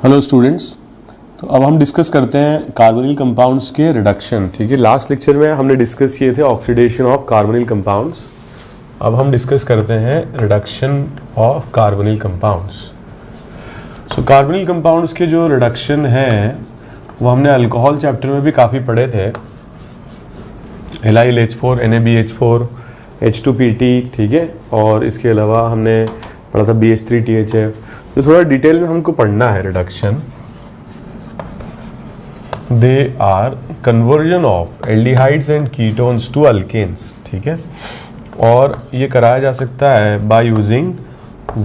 Hello students. तो अब हम डिस्कस करते हैं कार्बोनिल कंपाउंड्स के रिडक्शन। ठीक है, लास्ट लेक्चर में हमने डिस्कस किए थे ऑक्सीडेशन ऑफ कार्बोनिल कंपाउंड्स। अब हम डिस्कस करते हैं reduction of carbonyl compounds. So carbonyl compounds के जो रिडक्शन है वो हमने अल्कोहल चैप्टर में भी काफ़ी पढ़े थे। LiLH4, NaBH4, H2PT, ठीक है, और इसके अलावा हमने पढ़ा था BH3THF। तो थोड़ा डिटेल में हमको पढ़ना है reduction. They are conversion of aldehydes and ketones to alkanes, ठीक है, और ये कराया जा सकता है by using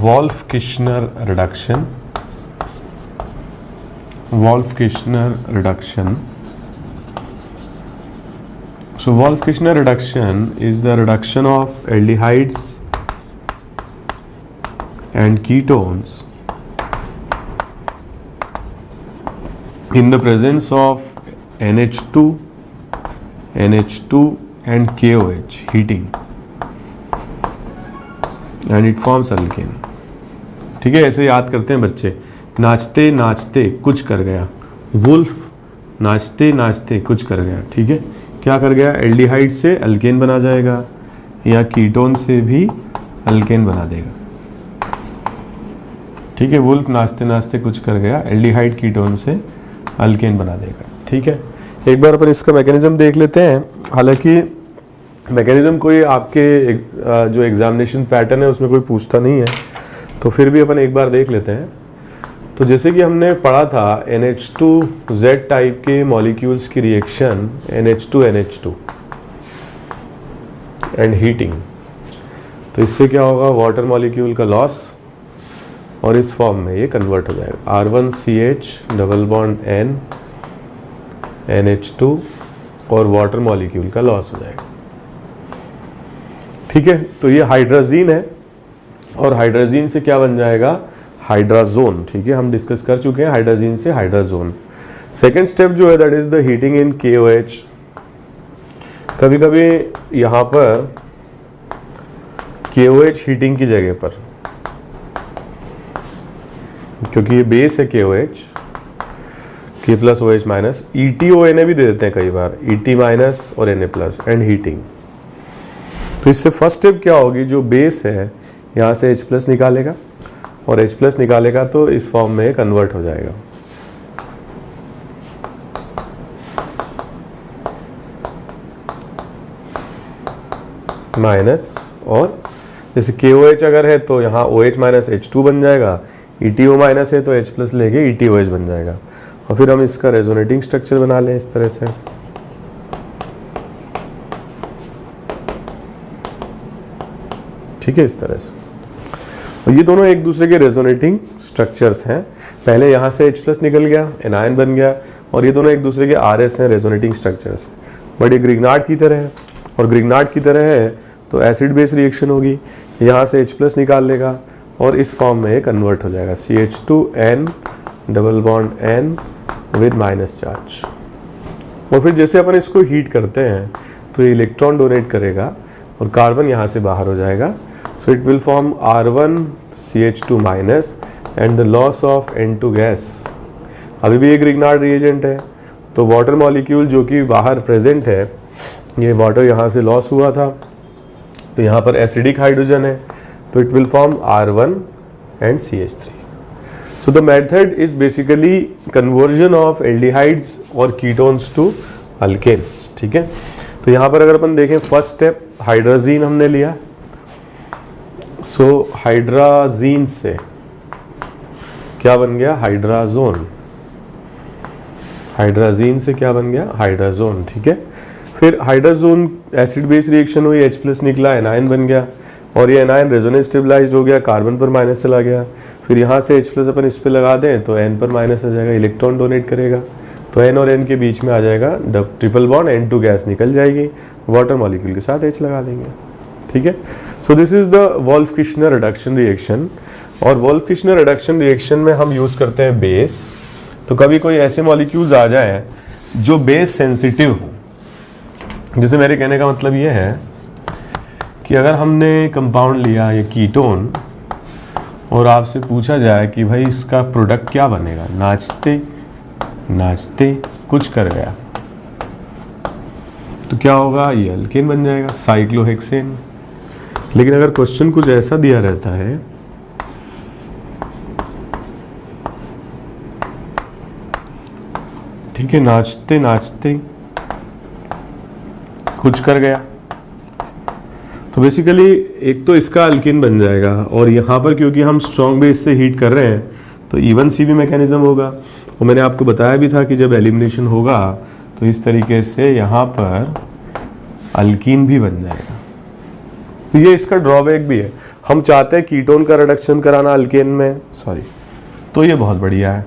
Wolff Kishner reduction. Wolff Kishner reduction. So Wolff-Kishner reduction is the reduction of aldehydes and ketones in the presence of NH2 and KOH heating and it forms alkane। ठीक है, ऐसे याद करते हैं बच्चे। नाचते नाचते कुछ कर गया, वुल्फ नाचते नाचते कुछ कर गया। ठीक है, क्या कर गया? एल्डिहाइड से अल्केन बना जाएगा या कीटोन से भी अल्केन बना देगा। ठीक है, वुल्फ नाचते नाचते कुछ कर गया, एल्डिहाइड कीटोन से अल्केन बना देगा। ठीक है, एक बार अपन इसका मैकेनिज्म देख लेते हैं। हालांकि मैकेनिज्म कोई आपके जो एग्जामिनेशन पैटर्न है उसमें कोई पूछता नहीं है, तो फिर भी अपन एक बार देख लेते हैं। तो जैसे कि हमने पढ़ा था NH2Z टाइप के मॉलिक्यूल्स की रिएक्शन NH2NH2 एंड हीटिंग, तो इससे क्या होगा? वाटर मॉलिक्यूल का लॉस और इस फॉर्म में ये कन्वर्ट हो जाएगा R1CH double bond N NH2 और वाटर मॉलिक्यूल का लॉस हो जाएगा। ठीक है, तो ये हाइड्राजीन है और हाइड्राजीन से क्या बन जाएगा? हाइड्राजोन। ठीक है, हम डिस्कस कर चुके हैं हाइड्राजीन से हाइड्राजोन। सेकेंड स्टेप जो है that is the heating in KOH। कभी कभी यहां पर KOH हीटिंग की जगह पर, क्योंकि ये बेस है KOH, K plus OH minus, ETONA भी दे देते हैं कई बार, ET माइनस और Na प्लस एंड हीटिंग। तो इससे फर्स्ट स्टेप क्या होगी? जो बेस है यहां से H प्लस निकालेगा और H प्लस निकालेगा तो इस फॉर्म में कन्वर्ट हो जाएगा। माइनस, और जैसे KOH अगर है तो यहाँ OH माइनस H2 बन जाएगा, ETO माइनस है तो H प्लस लेके ETOH बन जाएगा। और फिर हम इसका रेजोनेटिंग स्ट्रक्चर बना लें इस तरह से। ठीक है, इस तरह से। और ये दोनों एक दूसरे के रेजोनेटिंग स्ट्रक्चर्स हैं। पहले यहाँ से H प्लस निकल गया, एनायन बन गया, और ये दोनों एक दूसरे के RS हैं, रेजोनेटिंग स्ट्रक्चर्स। बट ये ग्रिग्नार्ड की तरह है, और ग्रिग्नार्ड की तरह है तो एसिड बेस रिएक्शन होगी। यहाँ से H प्लस निकाल लेगा और इस फॉर्म में ये कन्वर्ट हो जाएगा CH2N double bond N with minus charge. और फिर जैसे अपन इसको हीट करते हैं तो ये इलेक्ट्रॉन डोनेट करेगा और कार्बन यहाँ से बाहर हो जाएगा। So it will form R1CH2 minus and the loss of N2 gas। अभी भी एक ग्रिग्नार्ड रिएजेंट है, तो वाटर मॉलिक्यूल जो कि बाहर प्रेजेंट है, ये वाटर यहाँ से लॉस हुआ था, तो यहाँ पर एसिडिक हाइड्रोजन है, तो it will form R1 and CH3। So the method is basically conversion of aldehydes और ketones to alkanes। ठीक है, तो यहाँ पर अगर अपन देखें फर्स्ट स्टेप हाइड्राजीन हमने लिया। सो हाइड्राजीन से क्या बन गया? हाइड्राजोन। हाइड्राजीन से क्या बन गया? हाइड्राजोन। ठीक है, फिर हाइड्राजोन एसिड बेस रिएक्शन हुई, H प्लस निकला, एनायन बन गया, और ये एनायन रेजोनेंस स्टेबलाइज्ड हो गया, कार्बन पर माइनस चला गया। फिर यहाँ से H प्लस अपन इस पे लगा दें तो N पर माइनस आ जाएगा, इलेक्ट्रॉन डोनेट करेगा, तो N और N के बीच में आ जाएगा ट्रिपल बॉन्ड, N2 गैस निकल जाएगी, वाटर मॉलिक्यूल के साथ H लगा देंगे। ठीक है, so this is the Wolff-Kishner reduction reaction. और वोल्फ-किश्नर रिडक्शन रिएक्शन में हम यूज करते हैं बेस। तो कभी कोई ऐसे मॉलिक्यूल्स आ जाए जो बेस सेंसिटिव हो, जैसे मेरे कहने का मतलब ये है कि अगर हमने कंपाउंड लिया ये कीटोन और आपसे पूछा जाए कि भाई इसका प्रोडक्ट क्या बनेगा, नाचते नाचते कुछ कर गया, तो क्या होगा, ये अल्केन बन जाएगा, साइक्लोहेक्सेन। लेकिन अगर क्वेश्चन कुछ ऐसा दिया रहता है, ठीक है, नाचते नाचते कुछ कर गया, तो बेसिकली एक तो इसका अल्केन बन जाएगा, और यहाँ पर क्योंकि हम स्ट्रॉन्ग बेस से हीट कर रहे हैं तो इवन सी भी मैकेनिज्म होगा। और मैंने आपको बताया भी था कि जब एलिमिनेशन होगा तो इस तरीके से यहाँ पर अल्कीन भी बन जाएगा। तो ये इसका ड्रॉबैक भी है, हम चाहते हैं कीटोन का रिडक्शन कराना अल्केन में, तो ये बहुत बढ़िया है,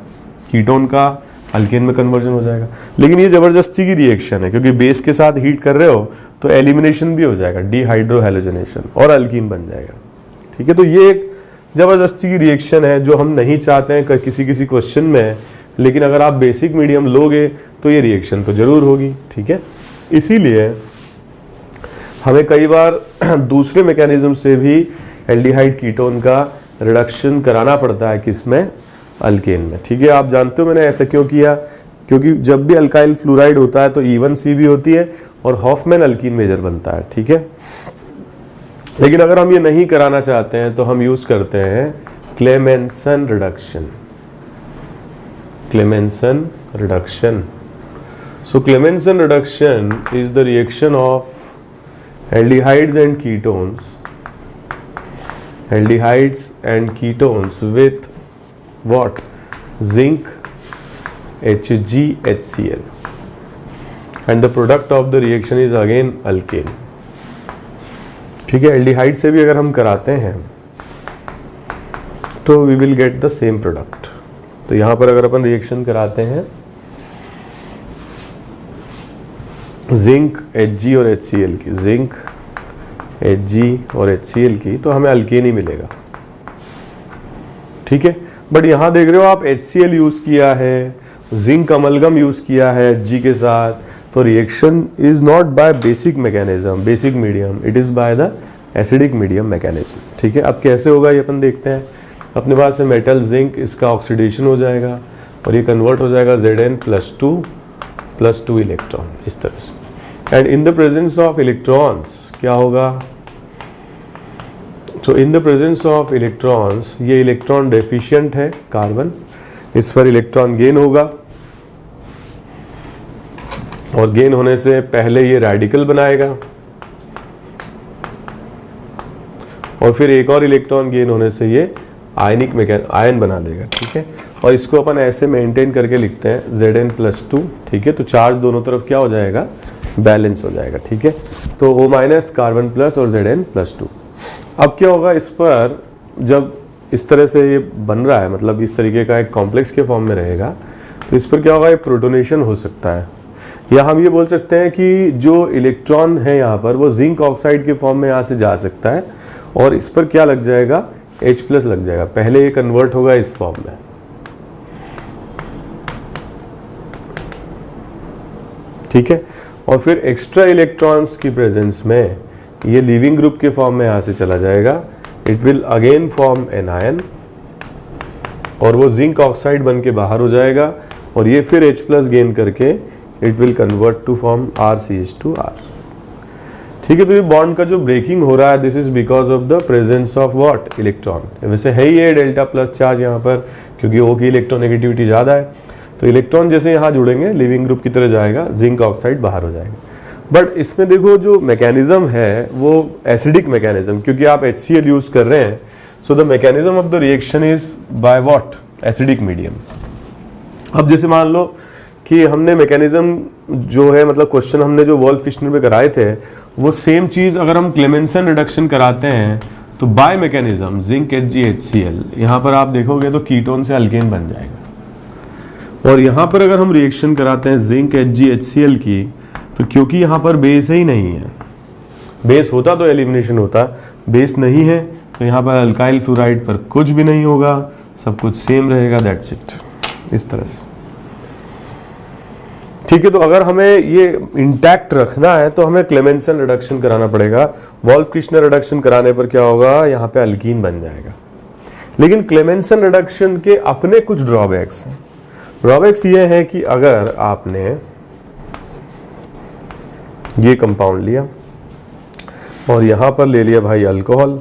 कीटोन का अल्केन में कन्वर्जन हो जाएगा। लेकिन ये जबरदस्ती की रिएक्शन है, क्योंकि बेस के साथ हीट कर रहे हो तो एलिमिनेशन भी हो जाएगा, डीहाइड्रोहैलोजनेशन, और अल्कीन बन जाएगा। ठीक है, तो ये एक जबरदस्ती की रिएक्शन है जो हम नहीं चाहते हैं किसी किसी क्वेश्चन में, लेकिन अगर आप बेसिक मीडियम लोगे तो ये रिएक्शन तो जरूर होगी। ठीक है, इसीलिए हमें कई बार दूसरे मैकेनिज्म से भी एल्डिहाइड कीटोन का रिडक्शन कराना पड़ता है, किसमें, अल्केन में। ठीक है, आप जानते हो मैंने ऐसा क्यों किया, क्योंकि जब भी अल्काइल फ्लोराइड होता है तो E1C भी होती है और हॉफमैन अल्कीन मेजर बनता है। ठीक है, लेकिन अगर हम ये नहीं कराना चाहते हैं तो हम यूज करते हैं Clemmensen reduction. Clemmensen reduction, so Clemmensen reduction is the reaction of aldehydes and ketones with what, zinc HgHCl, and the product of the reaction is again alkane। ठीक है, एल्डिहाइड से भी अगर हम कराते हैं तो we will get the same product। तो यहां पर अगर अपन रिएक्शन कराते हैं जिंक Hg और HCl की, जिंक Hg और HCl की, तो हमें अल्केन ही मिलेगा। ठीक है, बट यहां देख रहे हो आप HCl यूज किया है, जिंक अमलगम यूज किया है Hg के साथ, तो reaction is not by basic mechanism, basic medium, it is by the acidic medium mechanism. ठीक है, अब कैसे होगा ये अपन देखते हैं। अपने पास है मेटल जिंक, इसका ऑक्सीडेशन हो जाएगा और ये कन्वर्ट हो जाएगा Zn+2 इलेक्ट्रॉन, इस तरह से। And in the presence of electrons क्या होगा, तो इन द प्रेजेंस ऑफ इलेक्ट्रॉन्स, ये इलेक्ट्रॉन डेफिशिएंट है कार्बन, इस पर इलेक्ट्रॉन गेन होगा, और गेन होने से पहले ये रेडिकल बनाएगा और फिर एक और इलेक्ट्रॉन गेन होने से ये आयन बना देगा। ठीक है, और इसको अपन ऐसे मेंटेन करके लिखते हैं Zn+2। ठीक है, तो चार्ज दोनों तरफ क्या हो जाएगा, बैलेंस हो जाएगा। ठीक है, तो O- कार्बन प्लस और Zn+2। अब क्या होगा, इस पर जब इस तरह से ये बन रहा है, मतलब इस तरीके का एक कॉम्प्लेक्स के फॉर्म में रहेगा, तो इस पर क्या होगा, ये प्रोटोनेशन हो सकता है, या हम ये बोल सकते हैं कि जो इलेक्ट्रॉन है यहाँ पर वो जिंक ऑक्साइड के फॉर्म में यहाँ से जा सकता है, और इस पर क्या लग जाएगा, H+ लग जाएगा, पहले ये कन्वर्ट होगा इस फॉर्म में। ठीक है, और फिर एक्स्ट्रा इलेक्ट्रॉन्स की प्रेजेंस में ये लीविंग ग्रुप के फॉर्म में यहाँ से चला जाएगा, it will again form an ion, और वो जिंक ऑक्साइड बन के बाहर हो जाएगा, और ये फिर H+ गेन करके it will convert to form RCH2R। ठीक है, तो ये बॉन्ड का जो ब्रेकिंग हो रहा है, this is because of the presence of what, electron. वैसे है ही ये Δ+ चार्ज यहाँ पर, क्योंकि O की इलेक्ट्रोनेगेटिविटी ज़्यादा है, तो इलेक्ट्रॉन जैसे यहाँ जुड़ेंगे लिविंग ग्रुप की तरह जाएगा, जिंक ऑक्साइड बाहर हो जाएगा। बट इसमें देखो जो मैकेनिज्म है वो एसिडिक मैकेनिज्म, क्योंकि आप HCl यूज कर रहे हैं, so the mechanism of the reaction is by what, acidic medium. अब जैसे मान लो कि हमने मैकेनिज्म जो है, मतलब क्वेश्चन हमने जो वोल्फ-किश्नर पे कराए थे, वो सेम चीज अगर हम क्लेमेंसन रिडक्शन कराते हैं तो बाय मैकेनिज्म जिंक HgHCl, यहाँ पर आप देखोगे तो कीटोन से अल्केन बन जाएगा। और यहाँ पर अगर हम रिएक्शन कराते हैं जिंक HgHCl की, तो क्योंकि यहाँ पर बेस ही नहीं है, बेस होता तो एलिमिनेशन होता, बेस नहीं है, तो यहाँ पर अल्काइल फ्लोराइड पर कुछ भी नहीं होगा, सब कुछ सेम रहेगा, दैट्स इट, इस तरह से। ठीक है, तो अगर हमें ये इंटैक्ट रखना है तो हमें क्लेमेंसन रिडक्शन कराना पड़ेगा। वोल्फ-किश्नर रिडक्शन कराने पर क्या होगा, यहाँ पे अल्कीन बन जाएगा। लेकिन क्लेमेंसन रिडक्शन के अपने कुछ ड्रॉबैक्स हैं। ड्रॉबैक्स ये है कि अगर आपने ये कंपाउंड लिया और यहां पर ले लिया भाई अल्कोहल,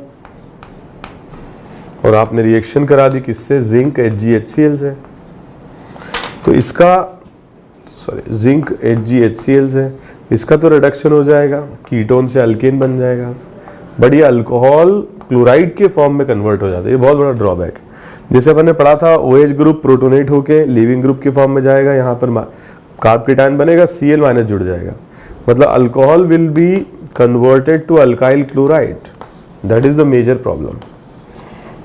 और आपने रिएक्शन करा दी किससे, जिंक HgHCl से, तो इसका जिंक HgHCl से इसका तो रिडक्शन हो जाएगा, कीटोन से अल्केन बन जाएगा, बट ये अल्कोहल क्लोराइड के फॉर्म में कन्वर्ट हो जाता है। ये बहुत बड़ा ड्रॉबैक है। जैसे अपन ने पढ़ा था OH ग्रुप प्रोटोनेट होके लीविंग ग्रुप के फॉर्म में जाएगा, यहाँ पर कार्ब केटायन बनेगा, Cl- जुड़ जाएगा, मतलब alcohol will be converted to alkyl chloride. That is the major problem.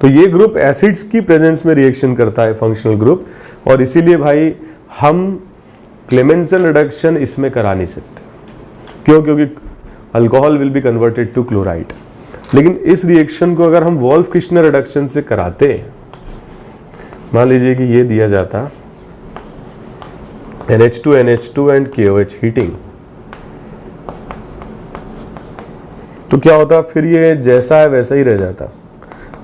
तो ये ग्रुप एसिड्स की प्रेजेंस में रिएक्शन करता है, फंक्शनल ग्रुप, और इसीलिए भाई हम क्लेमेंसन रिडक्शन इसमें करा नहीं सकते। क्यों? क्योंकि alcohol will be converted to chloride. लेकिन इस रिएक्शन को अगर हम वोल्फ किर्चनर रिडक्शन से कराते, मान लीजिए कि ये दिया जाता NH2NH2 एंड KOH हीटिंग, तो क्या होता, फिर ये जैसा है वैसा ही रह जाता,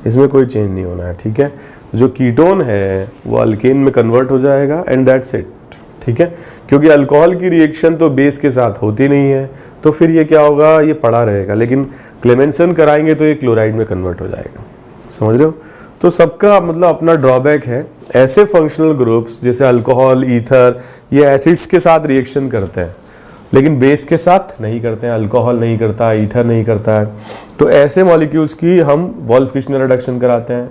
इसमें कोई चेंज नहीं होना है। ठीक है, जो कीटोन है वो अल्केन में कन्वर्ट हो जाएगा एंड दैट्स इट। ठीक है, क्योंकि अल्कोहल की रिएक्शन तो बेस के साथ होती नहीं है, तो फिर ये क्या होगा, ये पड़ा रहेगा। लेकिन क्लेमेंसन कराएंगे तो ये क्लोराइड में कन्वर्ट हो जाएगा। समझ रहे हो? तो सबका मतलब अपना ड्रॉबैक है। ऐसे फंक्शनल ग्रुप्स जैसे अल्कोहल, ईथर, ये एसिड्स के साथ रिएक्शन करते हैं लेकिन बेस के साथ नहीं करते हैं। अल्कोहल नहीं करता, ईथर नहीं करता है, तो ऐसे मॉलिक्यूल्स की हम वोल्फ किर्चनर रिडक्शन कराते हैं।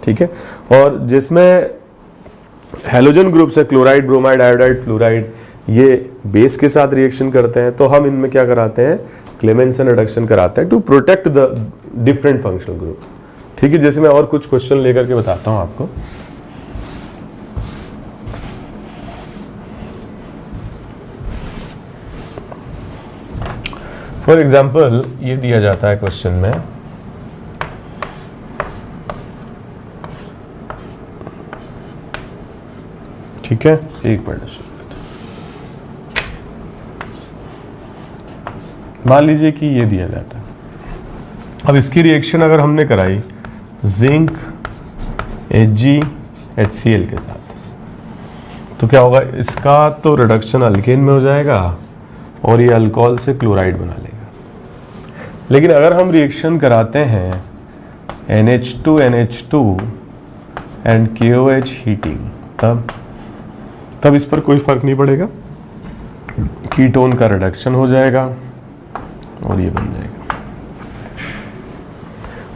ठीक है, और जिसमें हैलोजन ग्रुप्स है, क्लोराइड, ब्रोमाइड, आयोडाइड, फ्लोराइड, ये बेस के साथ रिएक्शन करते हैं, तो हम इनमें क्या कराते हैं, क्लेमेंसन रिडक्शन कराते हैं to protect the different functional group. ठीक है, जैसे मैं और कुछ क्वेश्चन लेकर के बताता हूं आपको। फॉर एग्जाम्पल ये दिया जाता है क्वेश्चन में, ठीक है, एक मिनट, मान लीजिए कि ये दिया जाता है। अब इसकी रिएक्शन अगर हमने कराई जिंक HgHCl के साथ, तो क्या होगा, इसका तो रिडक्शन अल्केन में हो जाएगा और ये अल्कोहल से क्लोराइड बना लेगा। लेकिन अगर हम रिएक्शन कराते हैं NH2NH2 एंड KOH हीटिंग, तब इस पर कोई फर्क नहीं पड़ेगा, कीटोन का रिडक्शन हो जाएगा और ये बन जाएगा।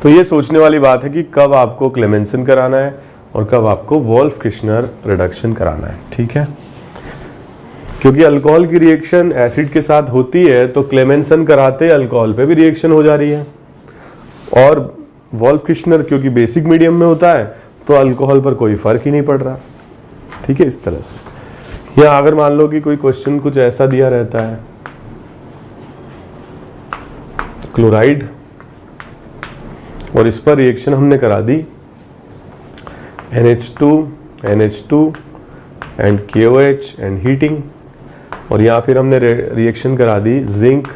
तो ये सोचने वाली बात है कि कब आपको क्लेमेंसन कराना है और कब आपको वोल्फ किर्चनर रिडक्शन कराना है। ठीक है, क्योंकि अल्कोहल की रिएक्शन एसिड के साथ होती है, तो क्लेमेंसन कराते अल्कोहल पे भी रिएक्शन हो जा रही है, और वोल्फ किर्चनर क्योंकि बेसिक मीडियम में होता है, तो अल्कोहल पर कोई फर्क ही नहीं पड़ रहा। ठीक है, इस तरह से। या अगर मान लो कि कोई क्वेश्चन कुछ ऐसा दिया रहता है, क्लोराइड, और इस पर रिएक्शन हमने करा दी NH2NH2 and KOH and heating, और यहाँ फिर हमने रिएक्शन करा दी जिंक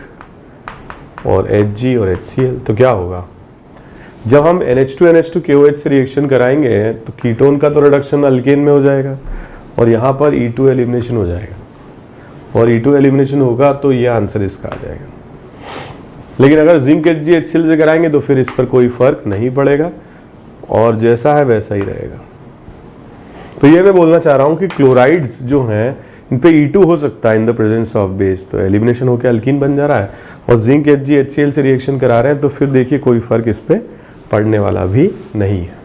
और Hg और HCl, तो क्या होगा, जब हम NH2NH2 KOH से रिएक्शन कराएंगे तो कीटोन का तो रिडक्शन अल्केन में हो जाएगा और यहाँ पर E2 एलिमिनेशन हो जाएगा, और E2 एलिमिनेशन होगा तो ये आंसर इसका आ जाएगा। लेकिन अगर जिंक HgHCl से कराएंगे तो फिर इस पर कोई फर्क नहीं पड़ेगा और जैसा है वैसा ही रहेगा। तो ये मैं बोलना चाह रहा हूँ कि क्लोराइड्स जो हैं इन पे E2 हो सकता है इन द प्रेजेंस ऑफ बेस, तो एलिमिनेशन होकर अल्कीन बन जा रहा है, और जिंक HgHCl से रिएक्शन करा रहे हैं, तो फिर देखिए कोई फर्क इस पे पड़ने वाला भी नहीं है।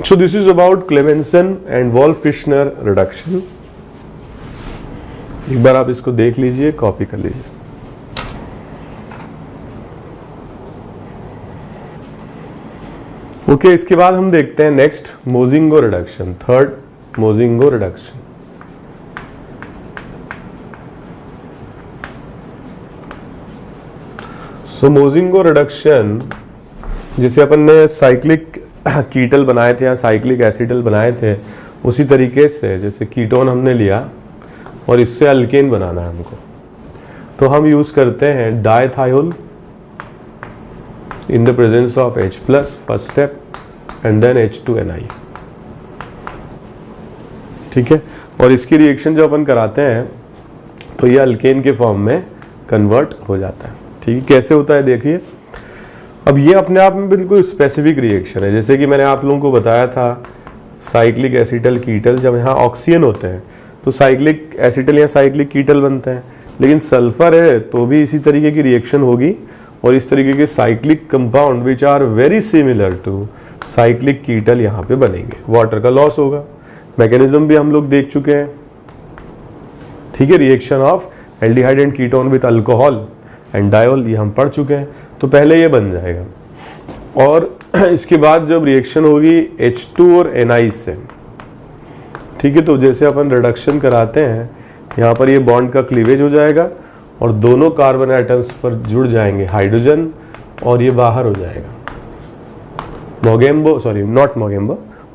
So this is about Clemenson and Wolff-Kishner reduction. एक बार आप इसको देख लीजिए, कॉपी कर लीजिए। ओके, इसके बाद हम देखते हैं नेक्स्ट मोजिंगो रिडक्शन, थर्ड मोजिंगो रिडक्शन। सो मोजिंगो रिडक्शन, जैसे अपन ने साइक्लिक कीटल बनाए थे या साइक्लिक एसिटल बनाए थे, उसी तरीके से जैसे कीटोन हमने लिया और इससे अल्केन बनाना है हमको, तो हम यूज करते हैं dithiol in the presence of H plus first step and then H2Ni। ठीक है, और इसकी रिएक्शन जो अपन कराते हैं तो ये अल्केन के फॉर्म में कन्वर्ट हो जाता है। ठीक है, कैसे होता है देखिए। अब ये अपने आप में बिल्कुल स्पेसिफिक रिएक्शन है, जैसे कि मैंने आप लोगों को बताया था साइक्लिक एसिटल कीटल, जब यहाँ ऑक्सीजन होते हैं तो साइक्लिक एसिटल या साइक्लिक कीटल बनते हैं, लेकिन सल्फर है तो भी इसी तरीके की रिएक्शन होगी और इस तरीके के cyclic compound which are very similar to cyclic ketal यहाँ पे बनेंगे। वाटर का लॉस होगा, मैकेनिज्म भी हम लोग देख चुके हैं। ठीक है, reaction of aldehyde and ketone with alcohol and diol ये हम पढ़ चुके हैं, तो पहले ये बन जाएगा। और इसके बाद जब रिएक्शन होगी H2 और Ni से, ठीक है, तो जैसे अपन रिडक्शन कराते हैं यहाँ पर ये बॉन्ड का क्लीवेज हो जाएगा और दोनों कार्बन एटम्स पर जुड़ जाएंगे हाइड्रोजन और ये बाहर हो जाएगा।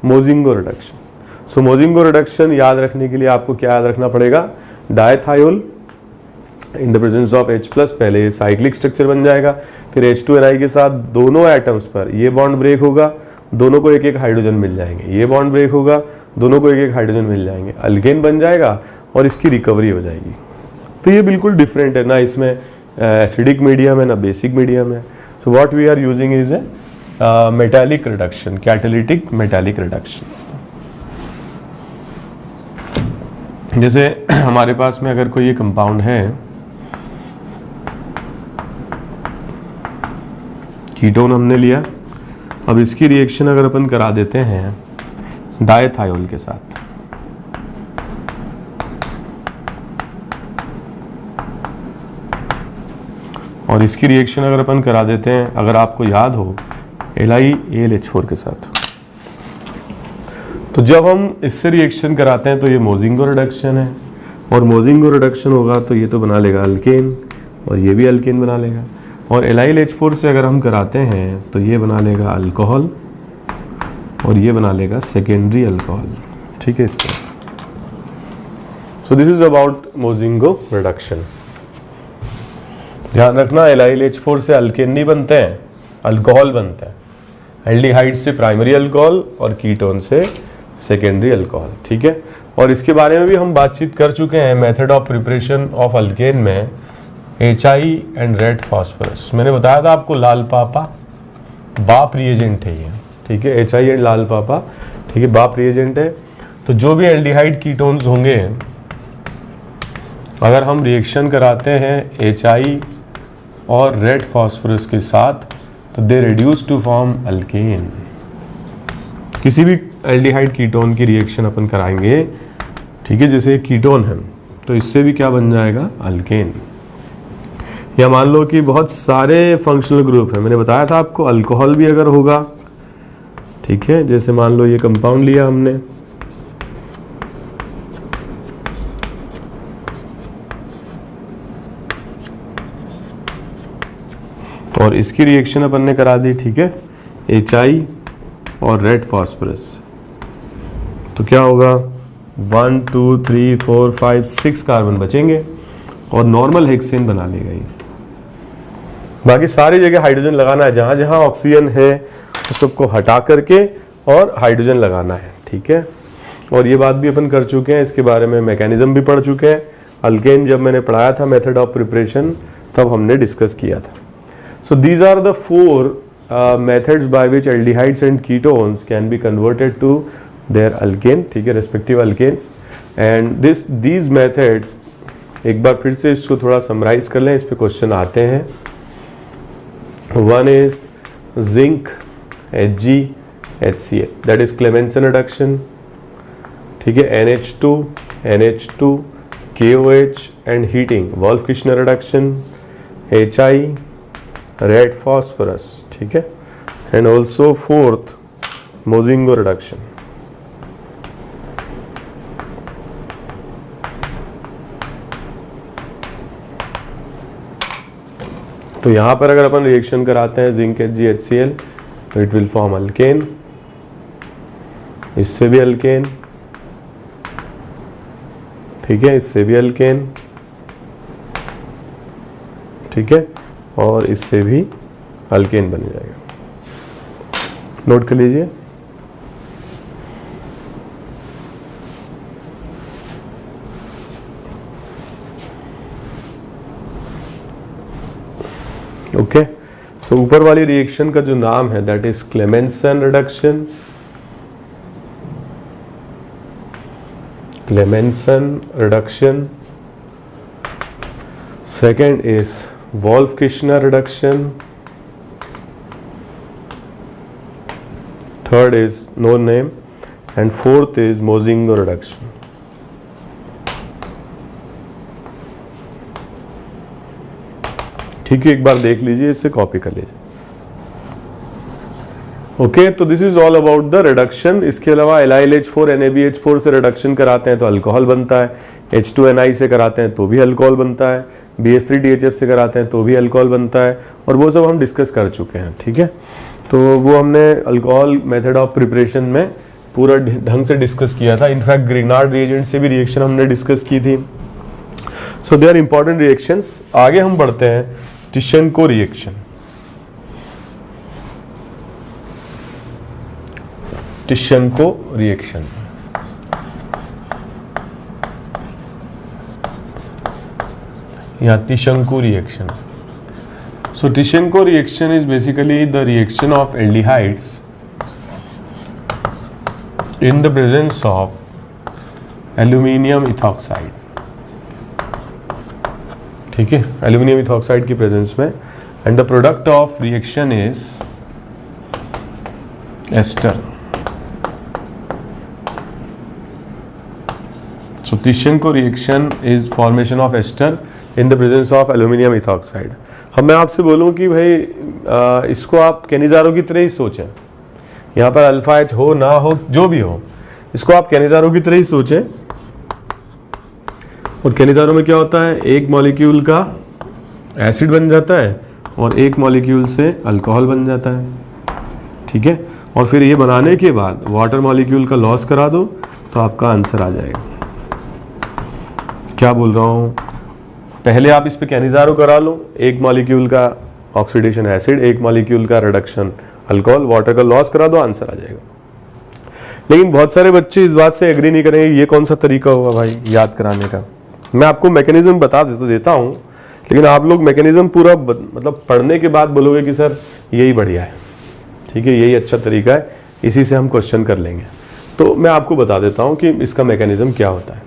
मोजिंगो रिडक्शन। सो मोजिंगो रिडक्शन याद रखने के लिए आपको क्या याद रखना पड़ेगा, dithiol in the presence of H plus, पहले ये साइक्लिक स्ट्रक्चर बन जाएगा, फिर H2Ni के साथ दोनों एटम्स पर ये बॉन्ड ब्रेक होगा, दोनों को एक एक हाइड्रोजन मिल जाएंगे, ये बॉन्ड ब्रेक होगा, दोनों को एक एक हाइड्रोजन मिल जाएंगे, अल्केन बन जाएगा और इसकी रिकवरी हो जाएगी। तो ये बिल्कुल डिफरेंट है, ना इसमें एसिडिक मीडियम है ना बेसिक मीडियम है। So what we are using is a metallic reduction, catalytic metallic reduction. जैसे हमारे पास में अगर कोई ये कंपाउंड है, कीटोन हमने लिया, अब इसकी रिएक्शन अगर अपन करा देते हैं डायथायोल के साथ, और इसकी रिएक्शन अगर अपन करा देते हैं, अगर आपको याद हो, LiAlH4 के साथ, तो जब हम इससे रिएक्शन कराते हैं तो ये मोजिंगो रिडक्शन है, और मोजिंगो रिडक्शन होगा तो ये तो बना लेगा अल्केन और ये भी अल्केन बना लेगा, और LiLH4 से अगर हम कराते हैं तो ये बना लेगा अल्कोहल और ये बना लेगा सेकेंडरी अल्कोहल। ठीक है, इस तरह से। So this is about Mozingo reduction. ध्यान रखना, LiLH4 से अल्केन नहीं बनते हैं, अल्कोहल बनता है। एल्डिहाइड से प्राइमरी अल्कोहल और कीटोन से सेकेंडरी अल्कोहल। ठीक है, और इसके बारे में भी हम बातचीत कर चुके हैं method of preparation of alkane में, HI एंड रेड फॉस्फोरस। मैंने बताया था आपको, लाल पापा बाप रिएजेंट है ये। ठीक है, HI एंड लाल पापा, ठीक है, बाप रिएजेंट है। तो जो भी एल्डिहाइड कीटोन्स होंगे, अगर हम रिएक्शन कराते हैं HI और रेड फॉस्फोरस के साथ, तो they reduce to form alkane. किसी भी एल्डिहाइड कीटोन की रिएक्शन अपन कराएंगे, ठीक है, जैसे कीटोन है तो इससे भी क्या बन जाएगा, अल्केन। या मान लो कि बहुत सारे फंक्शनल ग्रुप है, मैंने बताया था आपको, अल्कोहल भी अगर होगा, ठीक है, जैसे मान लो ये कंपाउंड लिया हमने, और इसकी रिएक्शन अपन ने करा दी, ठीक है, HI और रेड फॉस्फोरस, तो क्या होगा, 1 2 3 4 5 6 कार्बन बचेंगे और नॉर्मल हेक्सेन बना लेगा ये। बाकी सारी जगह हाइड्रोजन लगाना है, जहां जहां ऑक्सीजन है उस सबको हटा करके और हाइड्रोजन लगाना है। ठीक है, और ये बात भी अपन कर चुके हैं, इसके बारे में मैकेनिज्म भी पढ़ चुके हैं। अल्केन जब मैंने पढ़ाया था मेथड ऑफ प्रिपरेशन, तब हमने डिस्कस किया था। So these are the 4 methods by which aldehydes and ketones can be converted to their alkane. ठीक है, respective alkanes, and these methods, एक बार फिर से इसको थोड़ा समराइज कर लें, इस पे क्वेश्चन आते हैं। One is zinc HgHCl, that is Clemmensen reduction। ठीक है, NH2 NH2 KOH and heating, Wolff-Kishner reduction, HI red phosphorus, ठीक है, and also 4th Mozingo reduction। तो यहाँ पर अगर अपन रिएक्शन कराते हैं जिंक HgHCl, तो इट विल फॉर्म अल्केन, इससे भी अल्केन, ठीक है, इससे भी अल्केन, ठीक है, और इससे भी अल्केन बन जाएगा। नोट कर लीजिए। ओके, सो ऊपर वाली रिएक्शन का जो नाम है that is Clemmensen reduction, Clemmensen reduction. Second is Wolff Kishner reduction. Third is no name and fourth is Mozingo reduction. ठीक है, एक बार देख लीजिए, इससे कॉपी कर लीजिए। ओके, तो this is all about the reduction. इसके अलावा LiLH4 NaBH4 से रिडक्शन कराते हैं तो अल्कोहल बनता है, H2Ni से कराते हैं तो भी अल्कोहल बनता है, BF3THF से कराते हैं तो भी अल्कोहल बनता है, और वो सब हम डिस्कस कर चुके हैं। ठीक है, तो वो हमने अल्कोहल मेथड ऑफ प्रिपरेशन में पूरा ढंग से डिस्कस किया था। इनफैक्ट ग्रिग्नार्ड रिएजेंट से भी रिएक्शन हमने डिस्कस की थी। सो दे आर इंपॉर्टेंट रिएक्शंस। आगे हम बढ़ते हैं टिशेंको रिएक्शन। टिशेंको रिएक्शन या तिशंकु reaction. So Tischenko reaction is basically the reaction of aldehydes in the presence of aluminium ethoxide। ठीक है, aluminium ethoxide की प्रेजेंस में, and the product of reaction is ester। So Tischenko reaction is formation of ester in the presence of aluminium ethoxide। अब मैं आपसे बोलूं कि भाई इसको आप कैनिजारो की तरह ही सोचें, यहाँ पर अल्फा एच हो ना हो जो भी हो, इसको आप कैनिजारो की तरह ही सोचें। और कैनिजारो में क्या होता है, एक मॉलिक्यूल का एसिड बन जाता है और एक मॉलिक्यूल से अल्कोहल बन जाता है। ठीक है, और फिर ये बनाने के बाद वाटर मॉलिक्यूल का लॉस करा दो तो आपका आंसर आ जाएगा। क्या बोल रहा हूँ, पहले आप इस पे कैनिजारो करा लो, एक मॉलिक्यूल का ऑक्सीडेशन एसिड, एक मॉलिक्यूल का रिडक्शन अल्कोहल, वाटर का लॉस करा दो, आंसर आ जाएगा। लेकिन बहुत सारे बच्चे इस बात से एग्री नहीं करेंगे, ये कौन सा तरीका होगा भाई याद कराने का। मैं आपको मैकेनिज्म बता देता हूँ, लेकिन आप लोग मैकेनिज्म पूरा मतलब पढ़ने के बाद बोलोगे कि सर यही बढ़िया है, ठीक है, यही अच्छा तरीका है, इसी से हम क्वेश्चन कर लेंगे। तो मैं आपको बता देता हूँ कि इसका मैकेनिज्म क्या होता है।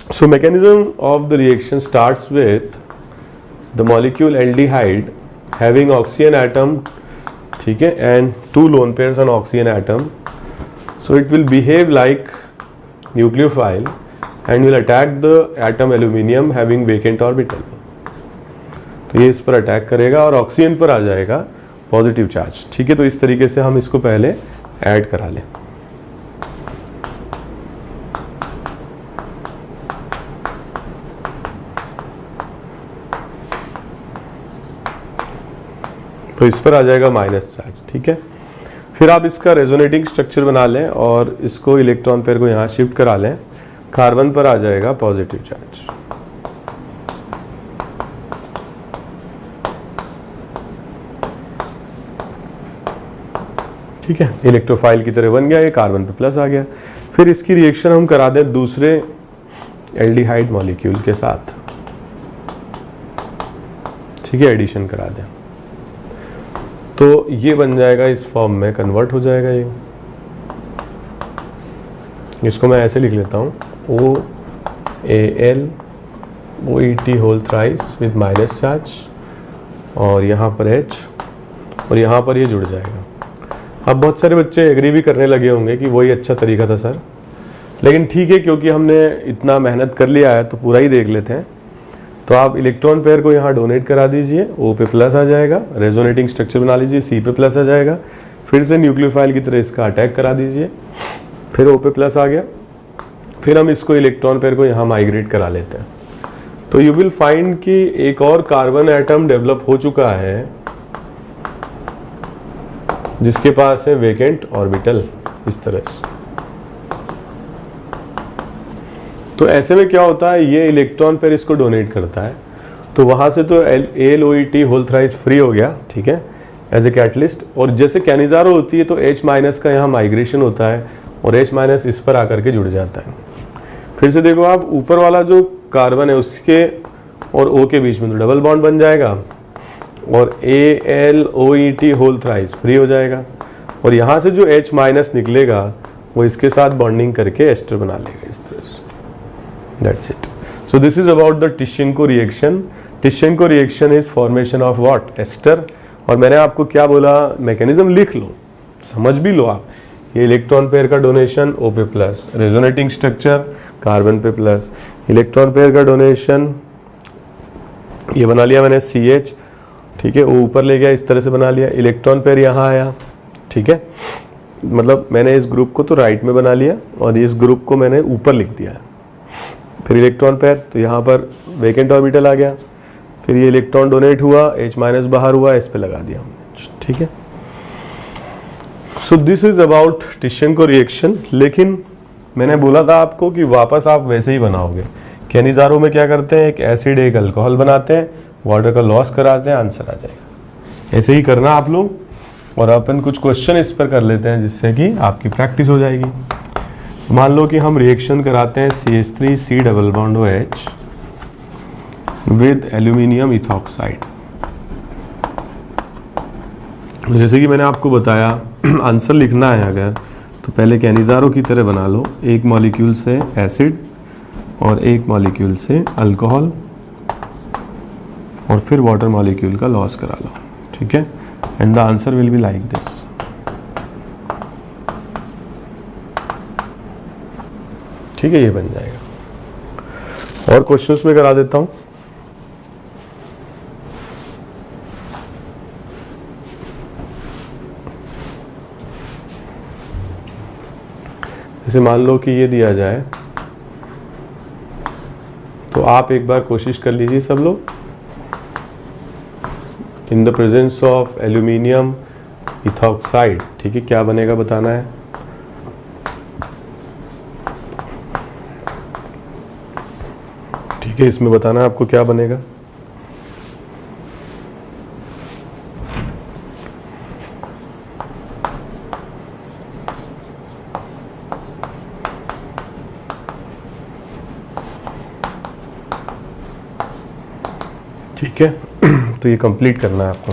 So mechanism of the reaction starts with the molecule aldehyde having oxygen atom, ठीक है, and 2 lone pairs on oxygen atom. So it will behave like nucleophile and will attack the atom aluminium having vacant orbital. तो ये इस पर attack करेगा और oxygen पर आ जाएगा पॉजिटिव चार्ज। ठीक है, तो इस तरीके से हम इसको पहले ऐड करा लें। तो इस पर आ जाएगा माइनस चार्ज। ठीक है, फिर आप इसका रेजोनेटिंग स्ट्रक्चर बना लें और इसको इलेक्ट्रॉन पेयर को यहाँ शिफ्ट करा लें, कार्बन पर आ जाएगा पॉजिटिव चार्ज। ठीक है, इलेक्ट्रोफाइल की तरह बन गया, ये कार्बन पे प्लस आ गया। फिर इसकी रिएक्शन हम करा दें दूसरे एल्डिहाइड मॉलिक्यूल के साथ। ठीक है, एडिशन करा दें तो ये बन जाएगा, इस फॉर्म में कन्वर्ट हो जाएगा। ये इसको मैं ऐसे लिख लेता हूँ, OAlOEt whole thrice with minus charge, और यहाँ पर H और यहाँ पर ये जुड़ जाएगा। अब बहुत सारे बच्चे एग्री भी करने लगे होंगे कि वही अच्छा तरीका था सर, लेकिन ठीक है, क्योंकि हमने इतना मेहनत कर लिया है तो पूरा ही देख लेते हैं। तो आप इलेक्ट्रॉन पेयर को यहाँ डोनेट करा दीजिए, O पे प्लस आ जाएगा, रेजोनेटिंग स्ट्रक्चर बना लीजिए, C पे प्लस आ जाएगा, फिर से न्यूक्लियोफाइल की तरह इसका अटैक करा दीजिए, फिर O पे प्लस आ गया, फिर हम इसको इलेक्ट्रॉन पेयर को यहाँ माइग्रेट करा लेते हैं। तो यू विल फाइंड कि एक और कार्बन एटम डेवलप हो चुका है जिसके पास है वेकेंट ऑर्बिटल इस तरह से। तो ऐसे में क्या होता है, ये इलेक्ट्रॉन पेयर इसको डोनेट करता है तो वहाँ से तो AlOET होल थ्राइस फ्री हो गया, ठीक है, एज ए कैटलिस्ट। और जैसे कैनिजारो होती है तो H माइनस का यहाँ माइग्रेशन होता है और H माइनस इस पर आकर के जुड़ जाता है। फिर से देखो आप, ऊपर वाला जो कार्बन है उसके और O के बीच में तो डबल बॉन्ड बन जाएगा और AlOET होल थ्राइस फ्री हो जाएगा, और यहाँ से जो H माइनस निकलेगा वो इसके साथ बॉन्डिंग करके एस्टर बना लेगा इस तरह से। That's it. So this is about the Tishchenko reaction. Tishchenko reaction is formation of what, ester. और मैंने आपको क्या बोला, मैकेनिज्म लिख लो, समझ भी लो आप। ये इलेक्ट्रॉन पेयर का डोनेशन O पे प्लस, रेजोनेटिंग स्ट्रक्चर कार्बन पे प्लस, इलेक्ट्रॉन पेयर का डोनेशन ये बना लिया मैंने CH, ठीक है, वो ऊपर ले गया इस तरह से बना लिया, इलेक्ट्रॉन पेयर यहाँ आया, ठीक है, मतलब मैंने इस ग्रुप को तो राइट में बना लिया और इस ग्रुप को मैंने ऊपर लिख दिया है। फिर इलेक्ट्रॉन पेयर, तो यहाँ पर वेकेंट ऑर्बिटल आ गया, फिर ये इलेक्ट्रॉन डोनेट हुआ, H माइनस बाहर हुआ, इस पे लगा दिया हमने, ठीक है। So this is about Tishchenko reaction. लेकिन मैंने बोला था आपको कि वापस आप वैसे ही बनाओगे। कैनिजारो में क्या करते हैं, एक एसिड एक अल्कोहल बनाते हैं, वाटर का लॉस कराते हैं, आंसर आ जाएगा। ऐसे ही करना आप लोग, और अपन कुछ क्वेश्चन इस पर कर लेते हैं जिससे कि आपकी प्रैक्टिस हो जाएगी। मान लो कि हम रिएक्शन कराते हैं CH3C double bond OH with aluminium ethoxide. जैसे कि मैंने आपको बताया, आंसर लिखना है अगर तो पहले कैनिजारो की तरह बना लो, एक मॉलिक्यूल से एसिड और एक मॉलिक्यूल से अल्कोहल और फिर वाटर मॉलिक्यूल का लॉस करा लो, ठीक है, and the answer will be like this. ठीक है, ये बन जाएगा। और क्वेश्चंस में करा देता हूं। जैसे मान लो कि ये दिया जाए, तो आप एक बार कोशिश कर लीजिए सब लोग। इन the presence of aluminium ethoxide, ठीक है, क्या बनेगा बताना है। ठीक है, इसमें बताना है आपको क्या बनेगा। ठीक है, तो ये कंप्लीट करना है आपको।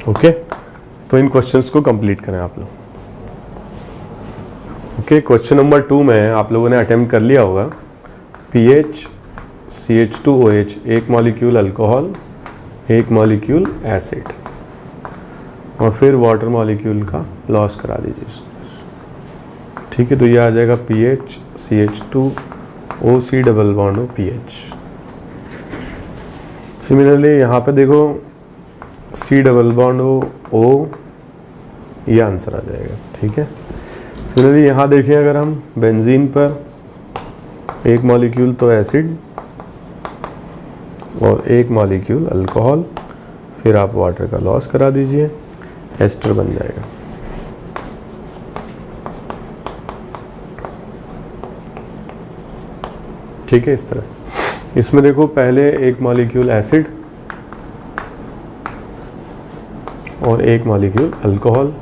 ओके, तो इन क्वेश्चंस को कंप्लीट करें आप लोग। ओके, क्वेश्चन नंबर 2 में आप लोगों ने अटेम्प्ट कर लिया होगा। PH CH2OH, एक मॉलिक्यूल अल्कोहल, एक मॉलिक्यूल एसिड, और फिर वाटर मॉलिक्यूल का लॉस करा दीजिए। ठीक है, तो ये आ जाएगा PH CH2OC डबल बॉन्ड हो PH। सिमिलरली यहाँ पे देखो C डबल बॉन्ड हो O, ये आंसर आ जाएगा। ठीक है, सिमिलरली यहाँ देखें अगर हम बेंजीन पर एक मॉलिक्यूल तो एसिड और एक मॉलिक्यूल अल्कोहल, फिर आप वाटर का लॉस करा दीजिए, एस्टर बन जाएगा। ठीक है, इस तरह से। इसमें देखो पहले एक मॉलिक्यूल एसिड और एक मॉलिक्यूल अल्कोहल,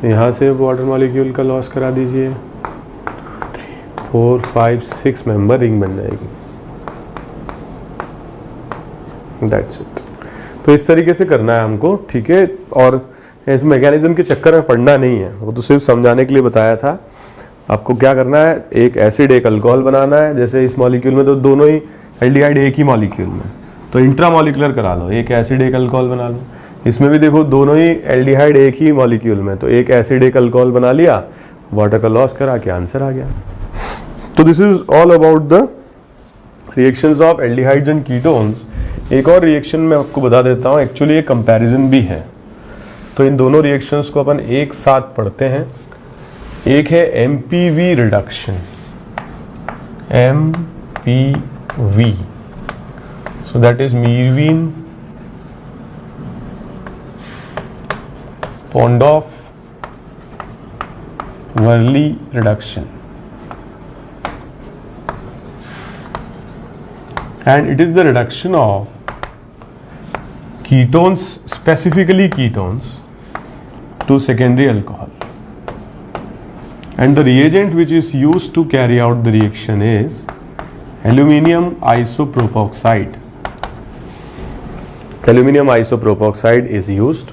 यहाँ से वाटर मॉलिक्यूल का लॉस करा दीजिए, 4 5 6 मेंबर रिंग बन जाएगी। That's it. तो इस तरीके से करना है हमको। ठीक है, और इस मैकेनिज्म के चक्कर में पढ़ना नहीं है, वो तो सिर्फ समझाने के लिए बताया था। आपको क्या करना है, एक एसिड एक अल्कोहल बनाना है। जैसे इस मॉलिक्यूल में तो दोनों ही एल्डिहाइड एक ही मॉलिक्यूल में, तो इंट्रामॉलिक्यूलर करा लो, एक एसिड एक अल्कोहल बना लो। इसमें भी देखो दोनों ही एल्डिहाइड एक ही मॉलिक्यूल में, तो एक एसिड एक अल्कोहल बना लिया, वाटर का लॉस करा के आंसर आ गया। तो this is all about the reactions of aldehydes and ketones. एक और रिएक्शन मैं आपको बता देता हूँ, एक्चुअली ये कंपैरिजन भी है, तो इन दोनों रिएक्शंस को अपन एक साथ पढ़ते हैं। एक है MPV reduction, MPV. So that is Meerwein-Ponndorf-Verley reduction, and it is the reduction of ketones, specifically ketones, to secondary alcohol. And the reagent which is used to carry out the reaction is aluminium isopropoxide. Aluminium isopropoxide is used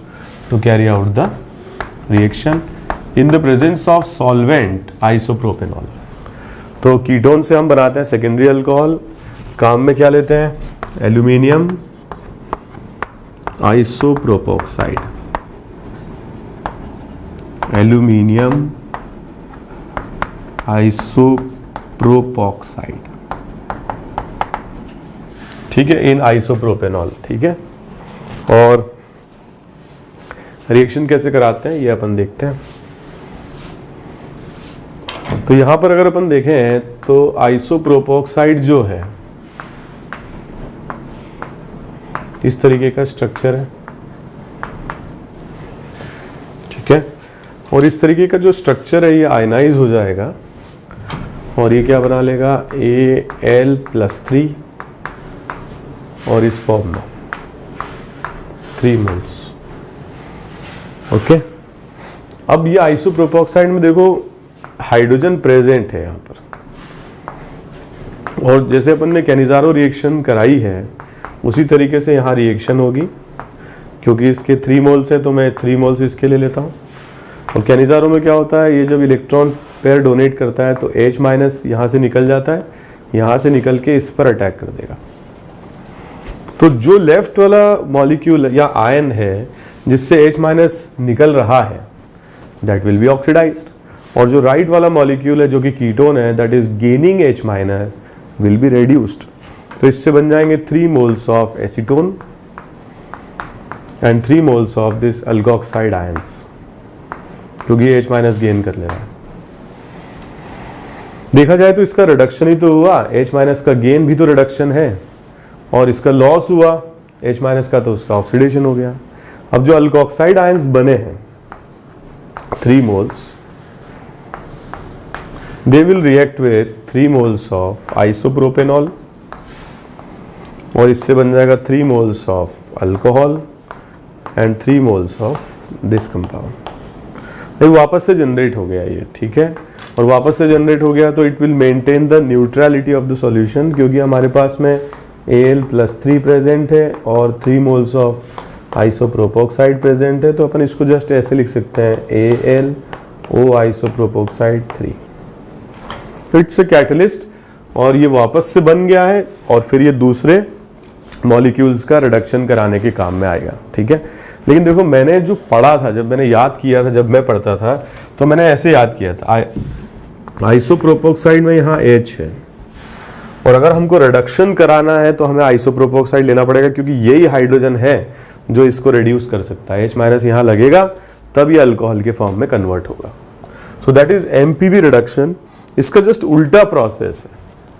to carry out the reaction in the presence of solvent isopropanol. तो ketone से हम बनाते हैं secondary alcohol, काम में क्या लेते हैं? एल्यूमिनियम आइसोप्रोपोक्साइड, एल्यूमिनियम आइसोप्रोपोक्साइड, ठीक है, इन आइसोप्रोपेनॉल, ठीक है। और रिएक्शन कैसे कराते हैं ये अपन देखते हैं। तो यहां पर अगर अपन देखें तो आइसोप्रोपोक्साइड जो है इस तरीके का स्ट्रक्चर है, ठीक है, और इस तरीके का जो स्ट्रक्चर है ये आयनाइज हो जाएगा और ये क्या बना लेगा? Al+3 और इस फॉर्म में 3 मोल्स। ओके, अब ये आइसोप्रोपोक्साइड में देखो हाइड्रोजन प्रेजेंट है यहाँ पर, और जैसे अपन ने कैनिजारो रिएक्शन कराई है उसी तरीके से यहाँ रिएक्शन होगी, क्योंकि इसके 3 मोल्स है तो मैं 3 मोल्स इसके ले लेता हूँ। और कैनिजारो में क्या होता है, ये जब इलेक्ट्रॉन पेयर डोनेट करता है तो H- यहाँ से निकल जाता है, यहाँ से निकल के इस पर अटैक कर देगा। तो जो लेफ्ट वाला मॉलिक्यूल या आयन है जिससे H- निकल रहा है दैट विल बी ऑक्सीडाइज्ड, और जो राइट वाला मॉलिक्यूल है जो कि कीटोन है that is gaining H- will be reduced. तो इससे बन जाएंगे 3 moles of acetone and 3 moles of this alkoxide ions, क्योंकि H- गेन कर ले रहा है। देखा जाए तो इसका रिडक्शन ही तो हुआ, H- का गेन भी तो रिडक्शन है, और इसका लॉस हुआ H- का तो उसका ऑक्सीडेशन हो गया। अब जो अल्कोक्साइड आयंस बने हैं 3 moles, they will react with 3 moles of isopropanol, और इससे बन जाएगा 3 moles of alcohol and 3 moles of this compound. वापस से जनरेट हो गया ये, ठीक है, और वापस से जनरेट हो गया तो it will maintain the neutrality of the solution, क्योंकि हमारे पास में Al+3 प्रेजेंट है और 3 मोल्स ऑफ आइसोप्रोपोक्साइड प्रेजेंट है। तो अपन इसको जस्ट ऐसे लिख सकते हैं AlO आइसोप्रोपोक्साइड 3। इट्स अ कैटलिस्ट, और ये वापस से बन गया है और फिर ये दूसरे मॉलिक्यूल्स का रिडक्शन कराने के काम में आएगा, ठीक है। लेकिन देखो मैंने जो पढ़ा था, जब मैंने याद किया था, जब मैं पढ़ता था तो मैंने ऐसे याद किया था, आइसोप्रोपोक्साइड में यहाँ H है, और अगर हमको रिडक्शन कराना है तो हमें आइसोप्रोपोक्साइड लेना पड़ेगा, क्योंकि यही हाइड्रोजन है जो इसको रिड्यूस कर सकता है। H- यहाँ लगेगा तब ये अल्कोहल के फॉर्म में कन्वर्ट होगा। So that is MPV reduction. इसका जस्ट उल्टा प्रोसेस है,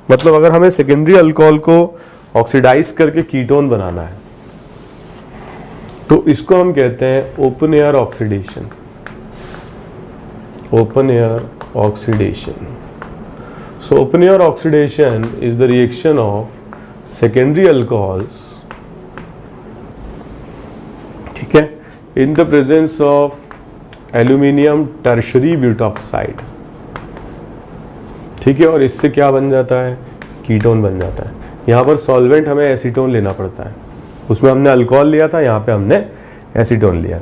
मतलब अगर हमें सेकेंडरी अल्कोहल को ऑक्सीडाइज करके कीटोन बनाना है तो इसको हम कहते हैं open air oxidation. Open air oxidation. So open air oxidation is the reaction of secondary alcohols, ठीक है, in the presence of aluminium tertiary butoxide, ठीक है, और इससे क्या बन जाता है? कीटोन बन जाता है। यहाँ पर सॉल्वेंट हमें एसीटोन लेना पड़ता है, उसमें हमने अल्कोहल लिया था, यहाँ पे हमने एसीटोन लिया।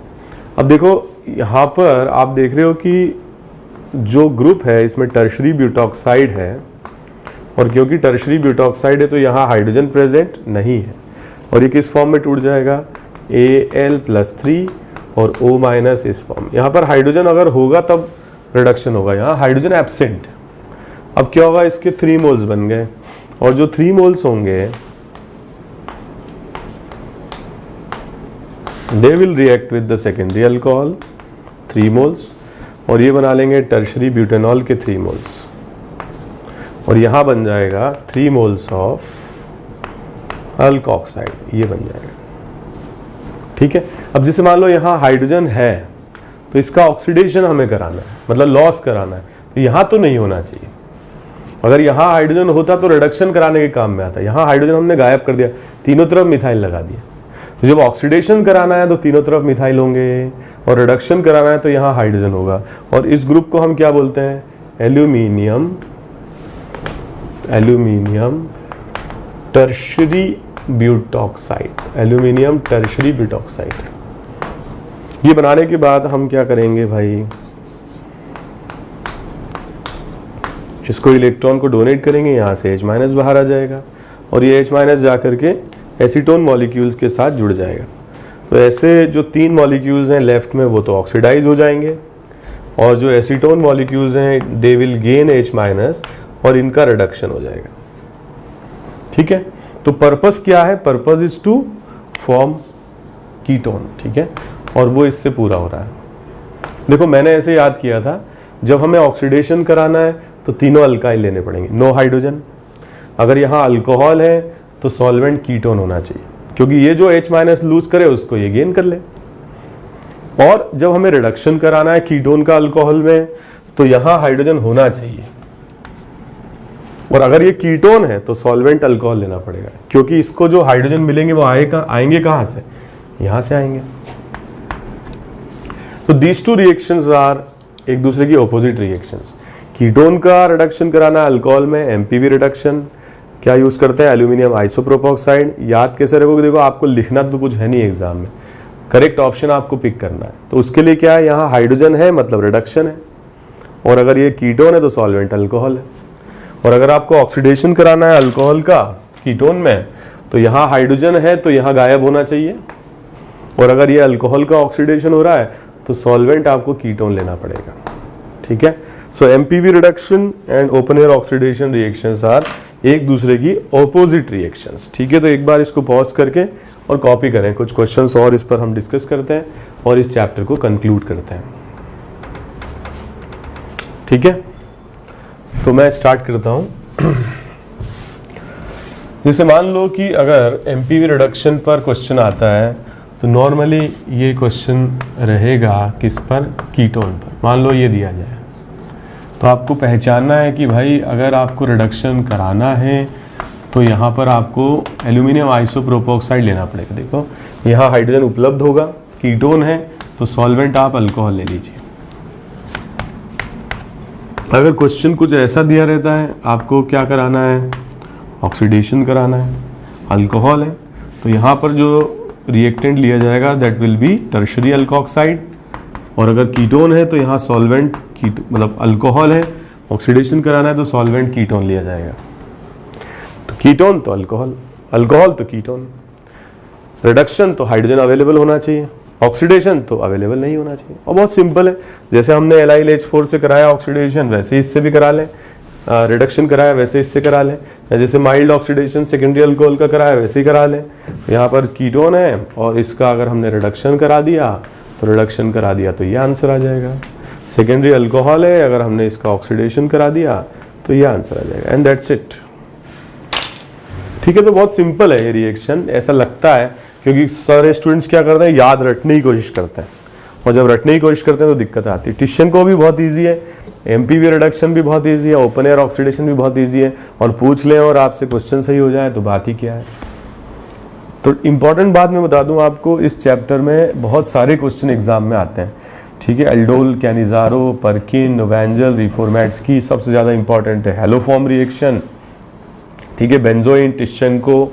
अब देखो यहाँ पर आप देख रहे हो कि जो ग्रुप है इसमें टर्शरी ब्यूटॉक्साइड है, और क्योंकि टर्शरी ब्यूटॉक्साइड है तो यहाँ हाइड्रोजन प्रेजेंट नहीं है, और ये किस फॉर्म में टूट जाएगा? Al+3 और O- इस फॉर्म। यहाँ पर हाइड्रोजन अगर होगा तब रिडक्शन होगा, यहाँ हाइड्रोजन एब्सेंट। अब क्या होगा? इसके 3 मोल्स बन गए, और जो 3 मोल्स होंगे they will react with the secondary alcohol 3 moles, और ये बना लेंगे टर्शरी ब्यूटेनॉल के 3 मोल्स। और यहाँ बन जाएगा 3 मोल्स ऑफ अल्कोक्साइड, ये बन जाएगा। ठीक है, अब जैसे मान लो यहाँ हाइड्रोजन है तो इसका ऑक्सीडेशन हमें कराना है, मतलब लॉस कराना है, तो यहाँ तो नहीं होना चाहिए। अगर यहाँ हाइड्रोजन होता तो रिडक्शन कराने के काम में आता, यहाँ हाइड्रोजन हमने गायब कर दिया, तीनों तरफ मिथाइल लगा दिया। तो जब ऑक्सीडेशन कराना है तो तीनों तरफ मिथाइल होंगे, और रिडक्शन कराना है तो यहाँ हाइड्रोजन होगा। और इस ग्रुप को हम क्या बोलते हैं? Aluminium tertiary butoxide, aluminium tertiary butoxide. ये बनाने के बाद हम क्या करेंगे भाई, इसको इलेक्ट्रॉन को डोनेट करेंगे, यहाँ से H- बाहर आ जाएगा, और ये H- जा करके एसीटोन मॉलिक्यूल्स के साथ जुड़ जाएगा। तो ऐसे जो 3 मॉलिक्यूल्स हैं लेफ्ट में वो तो ऑक्सीडाइज हो जाएंगे, और जो एसीटोन मॉलिक्यूल्स हैं दे विल गेन H- और इनका रिडक्शन हो जाएगा। ठीक है, तो पर्पस क्या है? Purpose is to form ketone. ठीक है, और वो इससे पूरा हो रहा है। देखो मैंने ऐसे याद किया था, जब हमें ऑक्सीडेशन कराना है तो तीनों अल्काइल लेने पड़ेंगे, नो हाइड्रोजन। अगर यहाँ अल्कोहल है तो सॉल्वेंट कीटोन होना चाहिए, क्योंकि ये जो H- लूज करे उसको ये गेन कर ले। और जब हमें रिडक्शन कराना है कीटोन का अल्कोहल में, तो यहाँ हाइड्रोजन होना चाहिए। और अगर ये कीटोन है तो सॉल्वेंट अल्कोहल लेना पड़ेगा, क्योंकि इसको जो हाइड्रोजन मिलेंगे वो आएंगे कहां से? यहां से आएंगे। तो दीज टू रिएक्शंस आर एक दूसरे की ऑपोजिट रिएक्शंस। कीटोन का रिडक्शन कराना है अल्कोहल में, एमपीवी रिडक्शन, क्या यूज करते हैं? एल्यूमिनियम आइसोप्रोपोक्साइड। याद कैसे रखोगे? देखो आपको लिखना तो कुछ है नहीं एग्जाम में, करेक्ट ऑप्शन आपको पिक करना है। तो उसके लिए क्या है, यहाँ हाइड्रोजन है मतलब रिडक्शन है, और अगर ये कीटोन है तो सॉल्वेंट अल्कोहल है। और अगर आपको ऑक्सीडेशन कराना है अल्कोहल का कीटोन में, तो यहाँ हाइड्रोजन है तो यहाँ गायब होना चाहिए, और अगर ये अल्कोहल का ऑक्सीडेशन हो रहा है तो सॉल्वेंट आपको कीटोन लेना पड़ेगा। ठीक है, so MPV reduction and open air oxidation reactions are एक दूसरे की ऑपोजिट रिएक्शंस। ठीक है, तो एक बार इसको पॉज करके और कॉपी करें, कुछ क्वेश्चंस और इस पर हम डिस्कस करते हैं और इस चैप्टर को कंक्लूड करते हैं। ठीक है, तो मैं स्टार्ट करता हूं। जैसे मान लो कि अगर एमपीवी रिडक्शन पर क्वेश्चन आता है तो नॉर्मली ये क्वेश्चन रहेगा किस पर? कीटोन पर। मान लो ये दिया जाए तो आपको पहचानना है कि भाई अगर आपको रिडक्शन कराना है तो यहाँ पर आपको एल्यूमिनियम आइसोप्रोपोक्साइड लेना पड़ेगा। देखो यहाँ हाइड्रोजन उपलब्ध होगा, कीटोन है तो सॉल्वेंट आप अल्कोहल ले लीजिए। अगर क्वेश्चन कुछ ऐसा दिया रहता है, आपको क्या कराना है? ऑक्सीडेशन कराना है, अल्कोहल है तो यहाँ पर जो रिएक्टेंट लिया जाएगा that will be tertiary alkoxide, और अगर कीटोन है तो यहाँ सॉल्वेंट मतलब अल्कोहल है, ऑक्सीडेशन कराना है तो सॉल्वेंट कीटोन लिया जाएगा। तो कीटोन तो अल्कोहल, अल्कोहल तो कीटोन, रिडक्शन तो हाइड्रोजन अवेलेबल होना चाहिए, ऑक्सीडेशन तो अवेलेबल नहीं होना चाहिए। और बहुत सिंपल है, जैसे हमने LiLH4 से कराया ऑक्सीडेशन वैसे इससे भी करा लें, रिडक्शन कराया वैसे इससे करा लें, या जैसे माइल्ड ऑक्सीडेशन सेकेंडरी अल्कोहल का कराया वैसे ही करा लें। तो यहाँ पर कीटोन है और इसका अगर हमने रिडक्शन करा दिया तो रिडक्शन करा दिया तो ये आंसर आ जाएगा। सेकेंडरी अल्कोहल है, अगर हमने इसका ऑक्सीडेशन करा दिया तो ये आंसर आ जाएगा, एंड दैट्स इट। ठीक है, तो बहुत सिंपल है ये रिएक्शन, ऐसा लगता है क्योंकि सारे स्टूडेंट्स क्या करते हैं, याद रटने की कोशिश करते हैं, और जब रटने की कोशिश करते हैं तो दिक्कत आती है। टिशन को भी बहुत ईजी है, एमपीवी रिडक्शन भी बहुत ईजी है, ओपन एयर ऑक्सीडेशन भी बहुत ईजी है, और पूछ लें और आपसे क्वेश्चन सही हो जाए तो बात ही क्या है। तो इंपॉर्टेंट बात मैं बता दूं आपको, इस चैप्टर में बहुत सारे क्वेश्चन एग्जाम में आते हैं। ठीक है, एल्डोल, कैनिजारो, पर्किन, नोवेंजल, रिफॉर्मेट्स्की, सबसे ज़्यादा इंपॉर्टेंट है हेलोफॉर्म रिएक्शन। ठीक है, बेंजोइन, टिशेंको,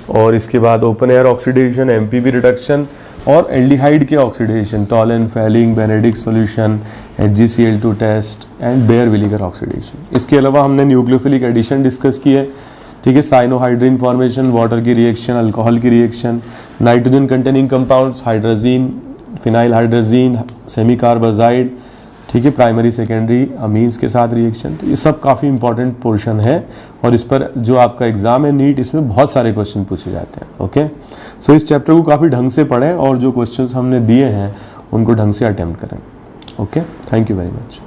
और इसके बाद open air oxidation, MPV reduction, और एल्डिहाइड के oxidation, Tollens, Fehling, Benedict solution, HgCl2 test and Baeyer Villiger oxidation. इसके अलावा हमने न्यूक्लियोफिलिक एडिशन डिस्कस की है। ठीक है, साइनोहाइड्रिन फॉर्मेशन, वाटर की रिएक्शन, अल्कोहल की reaction, nitrogen containing compounds, hydrazine, phenyl hydrazine, semi carbazide. ठीक है, प्राइमरी सेकेंडरी अमीन्स के साथ रिएक्शन। तो ये सब काफ़ी इंपॉर्टेंट पोर्शन है, और इस पर जो आपका एग्जाम है नीट, इसमें बहुत सारे क्वेश्चन पूछे जाते हैं। ओके, सो इस चैप्टर को काफ़ी ढंग से पढ़ें और जो क्वेश्चंस हमने दिए हैं उनको ढंग से अटेम्प्ट करें। Okay, thank you very much.